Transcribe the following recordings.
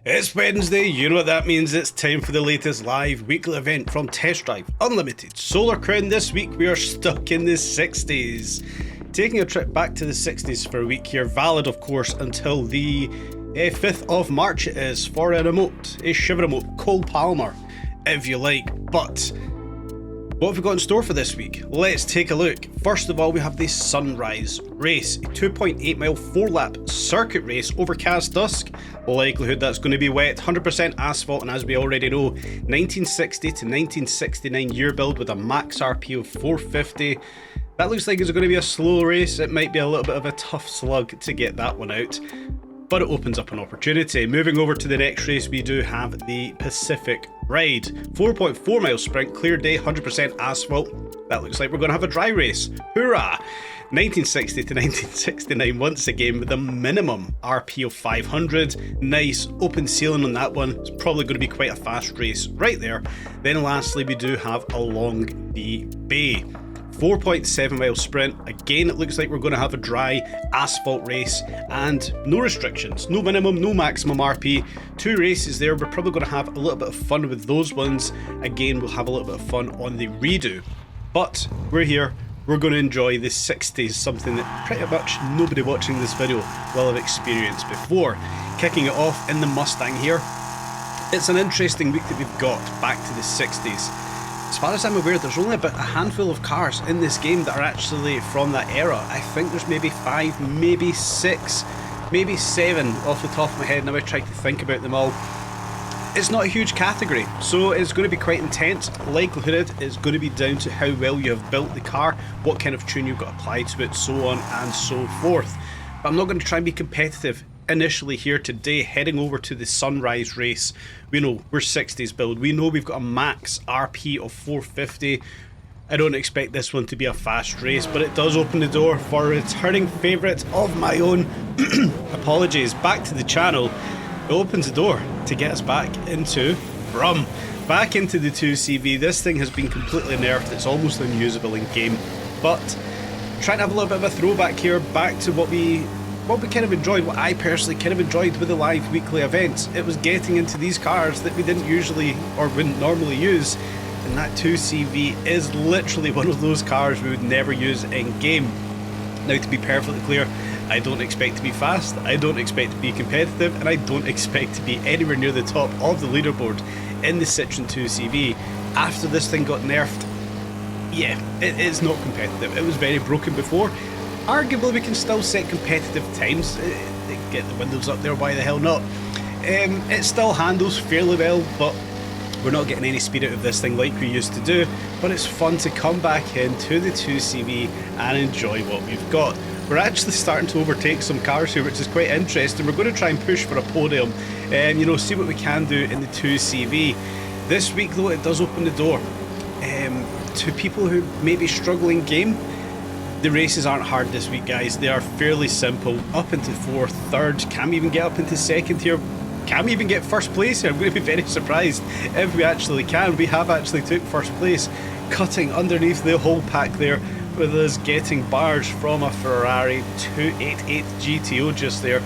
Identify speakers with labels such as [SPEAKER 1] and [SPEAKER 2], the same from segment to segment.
[SPEAKER 1] It's Wednesday, you know what that means. It's time for the latest live weekly event from Test Drive Unlimited Solar Crown. This week we are stuck in the 60s. Taking a trip back to the 60s for a week here, valid of course until the 5th of March it is, for a remote, a Shiver remote, Cole Palmer, if you like. But what have we got in store for this week? Let's take a look. First of all, we have the Sunrise Race, a 2.8 mile 4-lap circuit race over Cast Dusk. Likelihood that's going to be wet, 100% asphalt, and as we already know, 1960 to 1969 year build with a max RP of 450. That looks like it's going to be a slow race. It might be a little bit of a tough slug to get that one out, but it opens up an opportunity. Moving over to the next race, we do have the Pacific Ride. 4.4 mile sprint, clear day, 100% asphalt. That looks like we're going to have a dry race. Hoorah! 1960 to 1969 once again with a minimum RP of 500. Nice open ceiling on that one. It's probably going to be quite a fast race right there. Then lastly, we do have Along the Bay. 4.7 mile sprint. Again, it looks like we're going to have a dry asphalt race and no restrictions, no minimum, no maximum RP. Two races there. We're probably going to have a little bit of fun with those ones. Again, we'll have a little bit of fun on the redo. But we're here. We're going to enjoy the 60s, something that pretty much nobody watching this video will have experienced before. Kicking it off in the Mustang here. It's an interesting week that we've got back to the 60s. As far as I'm aware, there's only about a handful of cars in this game that are actually from that era. I think there's maybe 5, maybe 6, maybe 7 off the top of my head. Now I try to think about them all. It's not a huge category, so it's going to be quite intense. Likelihood is going to be down to how well you have built the car, what kind of tune you've got applied to it, so on and so forth. But I'm not going to try and be competitive initially here today, heading over to the Sunrise Race. We know we're 60s build, we know we've got a max RP of 450. I don't expect this one to be a fast race, but it does open the door for a returning favourite of my own, apologies, back to the channel. It opens the door to get us back into back into the 2CV. This thing has been completely nerfed, it's almost unusable in game, but trying to have a little bit of a throwback here back to what we kind of enjoyed, what I personally kind of enjoyed with the live weekly events. It was getting into these cars that we didn't usually or wouldn't normally use, and that 2CV is literally one of those cars we would never use in game. Now, to be perfectly clear, I don't expect to be fast, I don't expect to be competitive, and I don't expect to be anywhere near the top of the leaderboard in the Citroen 2CV. After this thing got nerfed, yeah, it is not competitive. It was very broken before. Arguably we can still set competitive times, get the windows up there, why the hell not. It still handles fairly well, but we're not getting any speed out of this thing like we used to do. But it's fun to come back into the 2CV and enjoy what we've got. We're actually starting to overtake some cars here, which is quite interesting. We're going to try and push for a podium and, you know, see what we can do in the 2CV. This week though, it does open the door to people who may be struggling game. The races aren't hard this week, guys. They are fairly simple. Up into 4th, 3rd, can we even get up into 2nd here? Can we even get 1st place here? I'm going to be very surprised if we actually can. We have actually took 1st place, cutting underneath the whole pack there, with us getting bars from a Ferrari 288 GTO just there.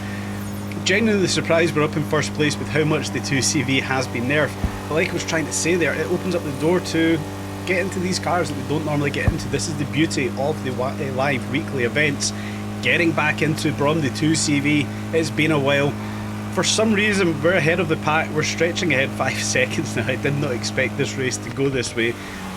[SPEAKER 1] Genuinely surprised we're up in 1st place with how much the 2CV has been nerfed. But like I was trying to say there, it opens up the door to get into these cars that we don't normally get into. This is the beauty of the live weekly events. Getting back into Brum, the 2CV, it's been a while. For some reason, we're ahead of the pack. We're stretching ahead 5 seconds now. I did not expect this race to go this way.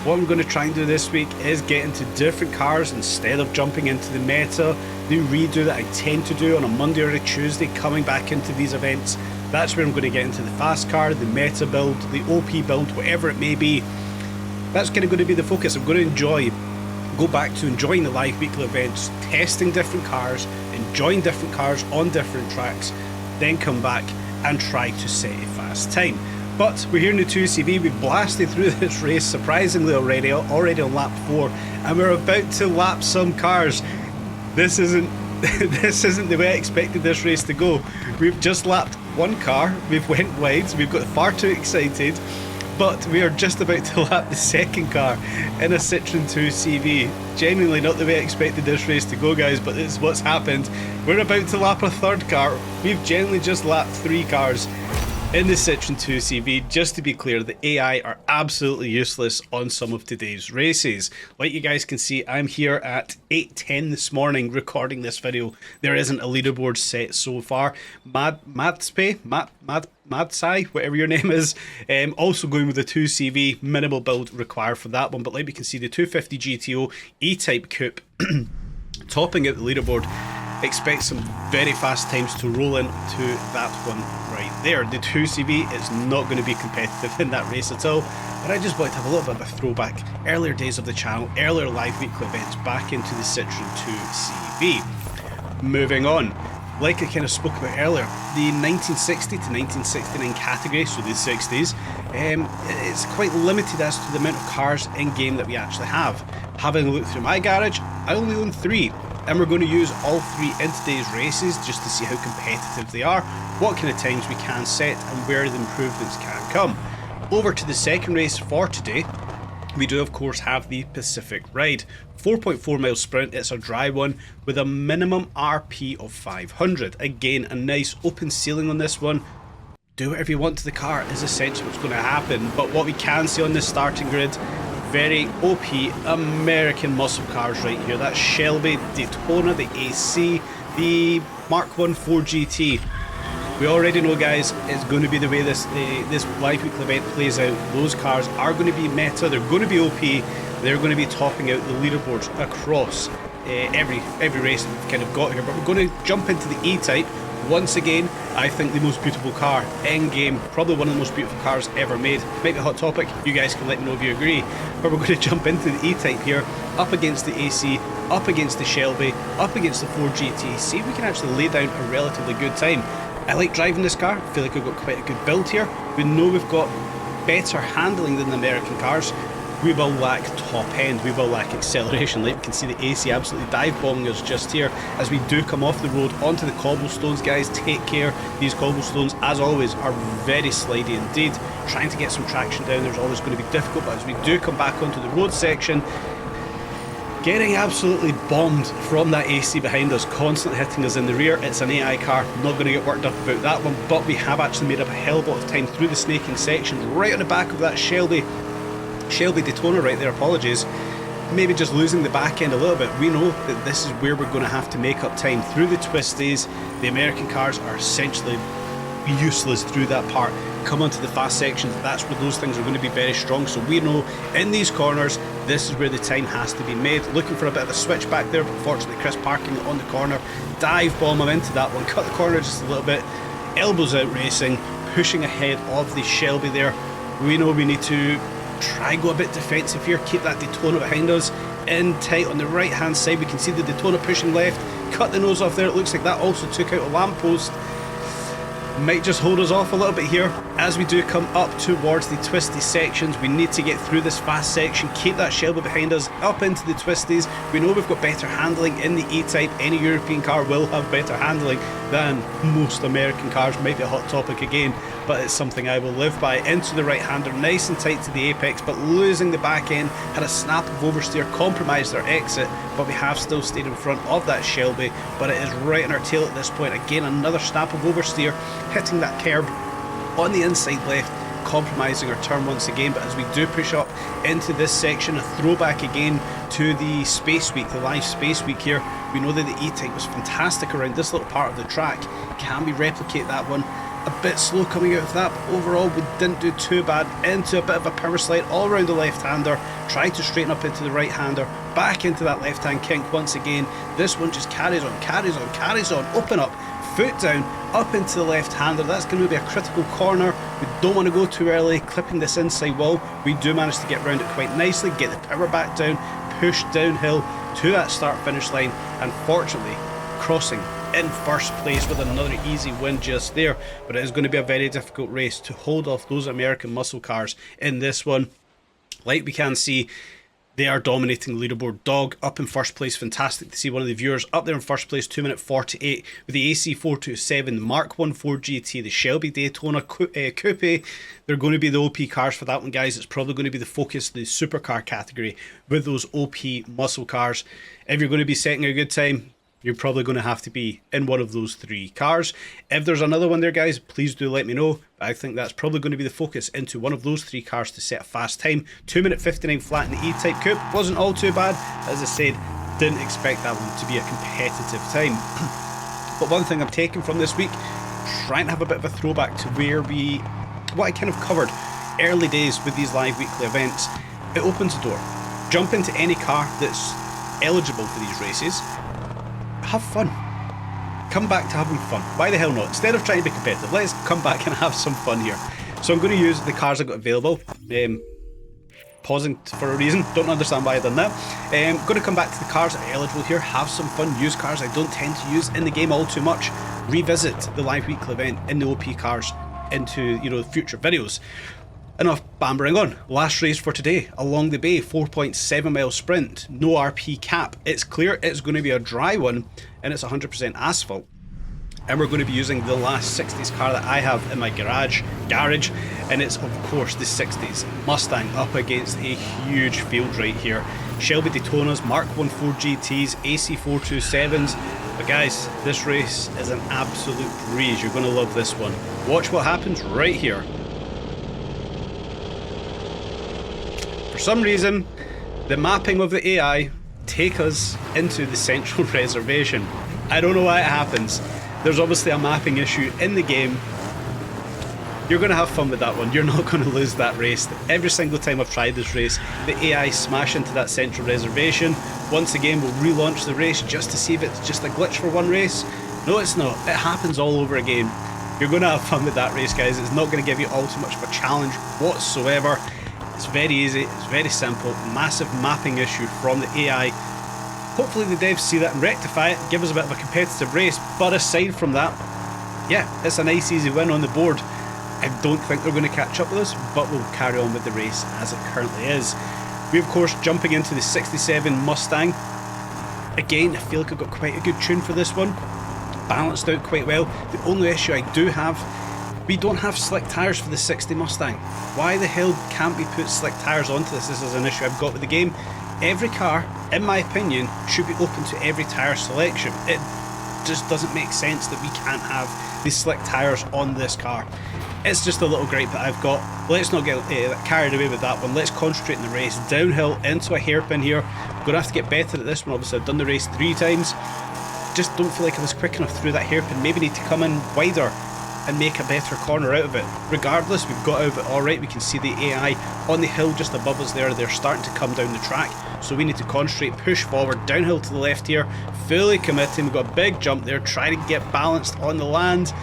[SPEAKER 1] What I'm going to try and do this week is get into different cars instead of jumping into the meta, the redo that I tend to do on a Monday or a Tuesday, coming back into these events. That's where I'm going to get into the fast car, the meta build, the OP build, whatever it may be. That's kind of going to be the focus. I'm going to go back to enjoying the live weekly events, testing different cars, enjoying different cars on different tracks, then come back and try to set a fast time. But we're here in the 2CV, we've blasted through this race surprisingly already on lap 4, and we're about to lap some cars. This isn't the way I expected this race to go. We've just lapped one car, we've went wide, we've got far too excited, but we are just about to lap the second car in a Citroen 2CV. Genuinely not the way I expected this race to go, guys, but it's what's happened. We're about to lap a third car. We've genuinely just lapped 3 cars. In the Citroen 2CV, just to be clear, the AI are absolutely useless on some of today's races. Like you guys can see, I'm here at 8:10 this morning recording this video. There isn't a leaderboard set so far. Madsai, whatever your name is, also going with the 2CV, minimal build required for that one. But like we can see, the 250 GTO E-Type Coupe topping out the leaderboard. Expect some very fast times to roll into that one right there. The 2CV is not going to be competitive in that race at all, but I just wanted to have a little bit of a throwback. Earlier days of the channel, earlier live weekly events back into the Citroen 2CV. Moving on, like I kind of spoke about earlier, the 1960 to 1969 category, so the 60s, it's quite limited as to the amount of cars in game that we actually have. Having looked through my garage, I only own 3. And we're going to use all 3 in today's races just to see how competitive they are, what kind of times we can set and where the improvements can come. Over to the second race for today, we do of course have the Pacific Ride. 4.4 mile sprint, it's a dry one with a minimum RP of 500. Again, a nice open ceiling on this one. Do whatever you want to the car is essentially what's going to happen, but what we can see on this starting grid, very OP American muscle cars right here. That's Shelby, Daytona, the AC, the Mark 1 4 GT. We already know, guys, it's going to be the way this live weekly event plays out. Those cars are going to be meta, they're going to be OP, they're going to be topping out the leaderboards across every race that we've kind of got here. But we're going to jump into the E-Type. Once again, I think the most beautiful car in game, probably one of the most beautiful cars ever made. Might be a hot topic, you guys can let me know if you agree. But we're going to jump into the E-Type here, up against the AC, up against the Shelby, up against the 4GT, see if we can actually lay down a relatively good time. I like driving this car, I feel like we've got quite a good build here. We know we've got better handling than the American cars. We will lack top end, we will lack acceleration. Like you can see the AC absolutely dive bombing us just here as we do come off the road onto the cobblestones. Guys, take care, these cobblestones as always are very slidey indeed. Trying to get some traction down there's always going to be difficult, but as we do come back onto the road section, getting absolutely bombed from that AC behind us, constantly hitting us in the rear. It's an AI car, not going to get worked up about that one, but we have actually made up a hell of a lot of time through the snaking section, right on the back of that Shelby Daytona right there, apologies. Maybe just losing the back end a little bit. We know that this is where we're going to have to make up time through the twisties. The American cars are essentially useless through that part. Come onto the fast sections, that's where those things are going to be very strong. So we know in these corners, this is where the time has to be made. Looking for a bit of a switch back there, but unfortunately Chris parking on the corner. Dive bomb him into that one, cut the corner just a little bit. Elbows out racing, pushing ahead of the Shelby there. We know we need to try go a bit defensive here, keep that Daytona behind us. In tight on the right hand side, we can see the Daytona pushing left, cut the nose off there. It looks like that also took out a lamppost. Might just hold us off a little bit here as we do come up towards the twisty sections. We need to get through this fast section, keep that Shelby behind us, up into the twisties. We know we've got better handling in the E-Type. Any European car will have better handling than most American cars. Might be a hot topic again, but it's something I will live by. Into the right hander, nice and tight to the apex, but losing the back end. Had a snap of oversteer, compromised our exit, but we have still stayed in front of that Shelby, but it is right on our tail at this point. Again, another snap of oversteer, hitting that curb on the inside left, compromising our turn once again. But as we do push up into this section, a throwback again to the Space Week, the live Space Week here. We know that the E-Type was fantastic around this little part of the track. Can we replicate that one? A bit slow coming out of that, but overall we didn't do too bad. Into a bit of a power slide all around the left-hander, trying to straighten up into the right-hander, back into that left-hand kink once again. This one just carries on, carries on, carries on, open up, foot down, up into the left-hander. That's going to be a critical corner. We don't want to go too early, clipping this inside wall. We do manage to get around it quite nicely, get the power back down, push downhill to that start-finish line, and fortunately crossing in first place with another easy win just there. But it is going to be a very difficult race to hold off those American muscle cars in this one. Like we can see, they are dominating the leaderboard. Dog up in first place, fantastic to see one of the viewers up there in first place, 2:48 with the AC427, Mark 1 4 GT, the Shelby Daytona Coupe. They're going to be the OP cars for that one, guys. It's probably going to be the focus of the supercar category with those OP muscle cars. If you're going to be setting a good time, you're probably going to have to be in one of those 3 cars. If there's another one there, guys, please do let me know. I think that's probably going to be the focus, into one of those 3 cars to set a fast time. 2:59 flat in the E-Type Coupe wasn't all too bad. As I said, didn't expect that one to be a competitive time. But one thing I'm taking from this week, trying to have a bit of a throwback to what I kind of covered early days with these live weekly events. It opens a door. Jump into any car that's eligible for these races. Have fun. Come back to having fun. Why the hell not? Instead of trying to be competitive, let's come back and have some fun here. So I'm going to use the cars I've got available. Pausing for a reason, don't understand why I've done that. Going to come back to the cars that are eligible here, have some fun, use cars I don't tend to use in the game all too much, revisit the live weekly event in the OP cars into future videos. Enough bambering on. Last race for today, along the bay, 4.7 mile sprint, no RP cap. It's clear it's going to be a dry one, and it's 100% asphalt. And we're going to be using the last 60s car that I have in my garage, and it's of course the 60s Mustang up against a huge field right here. Shelby Daytonas, Mark 14 GTs, AC427s. But guys, this race is an absolute breeze. You're going to love this one. Watch what happens right here. For some reason, the mapping of the AI take us into the central reservation. I don't know why it happens. There's obviously a mapping issue in the game. You're going to have fun with that one. You're not going to lose that race. Every single time I've tried this race, the AI smash into that central reservation. Once again, we'll relaunch the race just to see if it's just a glitch for one race. No, it's not. It happens all over again. You're going to have fun with that race, guys. It's not going to give you all too much of a challenge whatsoever. It's very easy. It's very simple. Massive mapping issue from the AI. Hopefully the devs see that and rectify it, give us a bit of a competitive race. But aside from that, yeah, it's a nice easy win on the board. I don't think they're going to catch up with us, but we'll carry on with the race as it currently is. We of course jumping into the 67 Mustang. Again, I feel like I've got quite a good tune for this one. Balanced out quite well. The only issue I do have, we don't have slick tyres for the 60 Mustang. Why the hell can't we put slick tyres onto this? This is an issue I've got with the game. Every car, in my opinion, should be open to every tyre selection. It just doesn't make sense that we can't have these slick tyres on this car. It's just a little gripe that I've got. Let's not get carried away with that one. Let's concentrate in the race. Downhill into a hairpin here. I'm going to have to get better at this one. Obviously I've done the race 3 times. Just don't feel like I was quick enough through that hairpin. Maybe need to come in wider and make a better corner out of it. Regardless, we've got out of it alright. We can see the AI on the hill just above us there. They're starting to come down the track. So we need to concentrate, push forward, downhill to the left here. Fully committing. We've got a big jump there, trying to get balanced on the land.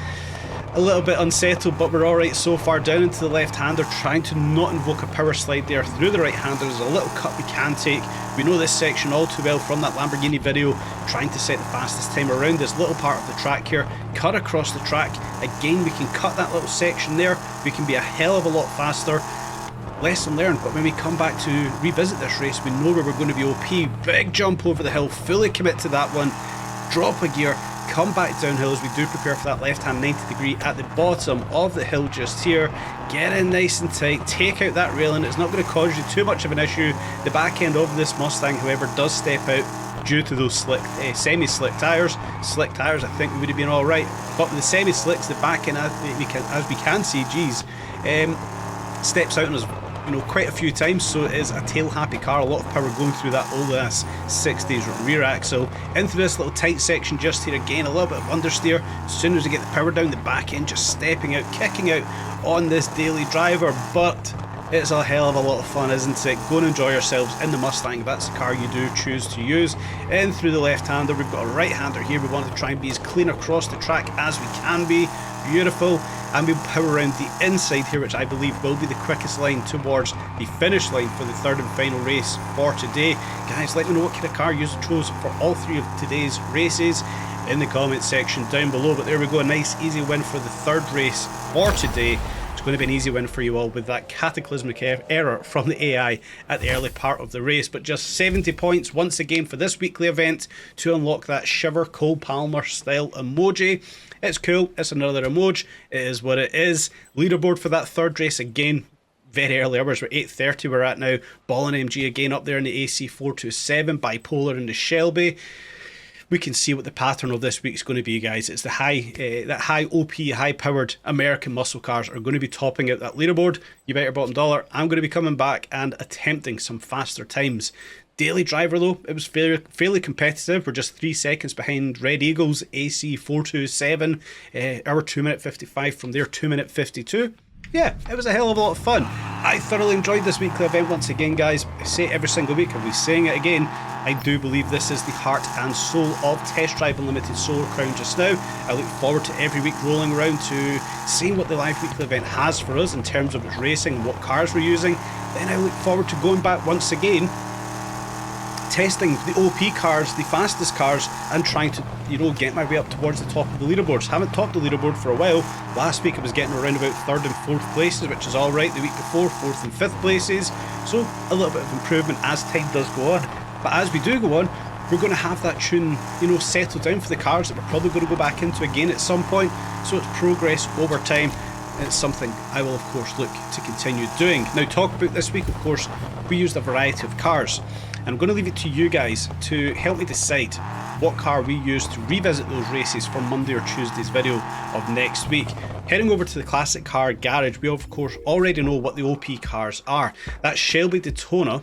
[SPEAKER 1] A little bit unsettled, but we're alright so far. Down into the left-hander, trying to not invoke a power slide there through the right-hander. There's a little cut we can take. We know this section all too well from that Lamborghini video, trying to set the fastest time around this little part of the track here. Cut across the track. Again, we can cut that little section there. We can be a hell of a lot faster. Lesson learned, but when we come back to revisit this race, we know where we're going to be OP. Big jump over the hill, fully commit to that one. Drop a gear. Come back downhill as we do prepare for that left-hand 90 degree at the bottom of the hill just here. Get in nice and tight, take out that railing. It's not going to cause you too much of an issue. The back end of this Mustang, however, does step out due to those semi-slick tyres. Slick tyres, I think we would have been alright. But with the semi-slicks, the back end, as we can see, steps out on us, quite a few times, so it is a tail-happy car. A lot of power going through that old ass 60s rear axle into this little tight section just here. Again, a little bit of understeer. As soon as we get the power down, the back end just stepping out, kicking out on this daily driver. But it's a hell of a lot of fun, isn't it? Go and enjoy yourselves in the Mustang if that's the car you do choose to use. In through the left-hander, we've got a right-hander here. We want to try and be as clean across the track as we can be. Beautiful. And we'll power around the inside here, which I believe will be the quickest line towards the finish line for the third and final race for today. Guys, let me know what kind of car you chose for all 3 of today's races in the comment section down below. But there we go, a nice easy win for the third race for today. It's going to be an easy win for you all with that cataclysmic error from the AI at the early part of the race. But just 70 points once again for this weekly event to unlock that Shiver Cole Palmer style emoji. It's cool, it's another emoji, it is what it is. Leaderboard for that third race again, very early hours, we're 8:30 we're at now. Ballin MG again up there in the AC427, Bipolar in the Shelby. we can see what the pattern of this week's going to be, guys. It's the that high OP, high-powered American muscle cars are going to be topping out that leaderboard. You bet your bottom dollar I'm going to be coming back and attempting some faster times. Daily driver though, it was fairly competitive. We're just 3 seconds behind Red Eagles AC427. Our 2-minute 55 from their 2-minute 52. Yeah, it was a hell of a lot of fun. I thoroughly enjoyed this weekly event once again, guys. I say it every single week, I'll be saying it again. I do believe this is the heart and soul of Test Drive Unlimited Solar Crown just now. I look forward to every week rolling around to seeing what the live weekly event has for us in terms of its racing and what cars we're using. Then I look forward to going back once again, testing the OP cars, the fastest cars, and trying to, get my way up towards the top of the leaderboards. Haven't topped the leaderboard for a while. Last week I was getting around about 3rd and 4th places, which is alright. The week before, 4th and 5th places. So a little bit of improvement as time does go on. But as we do go on, we're going to have that tune, settled down for the cars that we're probably going to go back into again at some point. So it's progress over time. And it's something I will, of course, look to continue doing. Now, talk about this week, of course, we used a variety of cars. And I'm going to leave it to you guys to help me decide what car we use to revisit those races for Monday or Tuesday's video of next week. Heading over to the Classic Car Garage, we of course already know what the OP cars are. That's Shelby Daytona.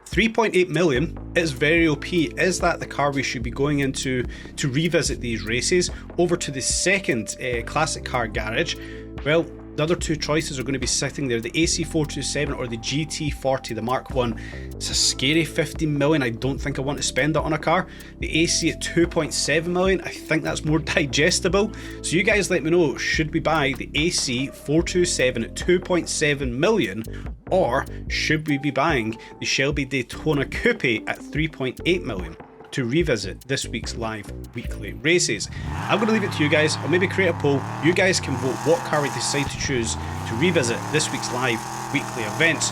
[SPEAKER 1] 3.8 million is very OP. Is that the car we should be going into to revisit these races? Over to the second Classic Car Garage. Well, the other two choices are going to be sitting there, the AC427 or the GT40, the Mark 1. It's a scary 15 million. I don't think I want to spend that on a car. The AC at 2.7 million, I think that's more digestible. So you guys let me know, should we buy the AC427 at 2.7 million, or should we be buying the Shelby Daytona Coupe at 3.8 million? To revisit this week's live weekly races. I'm going to leave it to you guys. I'll maybe create a poll. You guys can vote what car we decide to choose to revisit this week's live weekly events.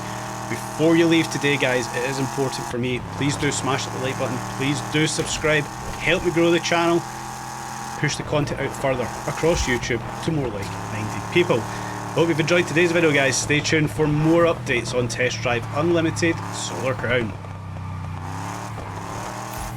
[SPEAKER 1] Before you leave today, guys, it is important for me. Please do smash the like button. Please do subscribe. Help me grow the channel. Push the content out further across YouTube to more like-minded people. Hope you've enjoyed today's video, guys. Stay tuned for more updates on Test Drive Unlimited Solar Crown.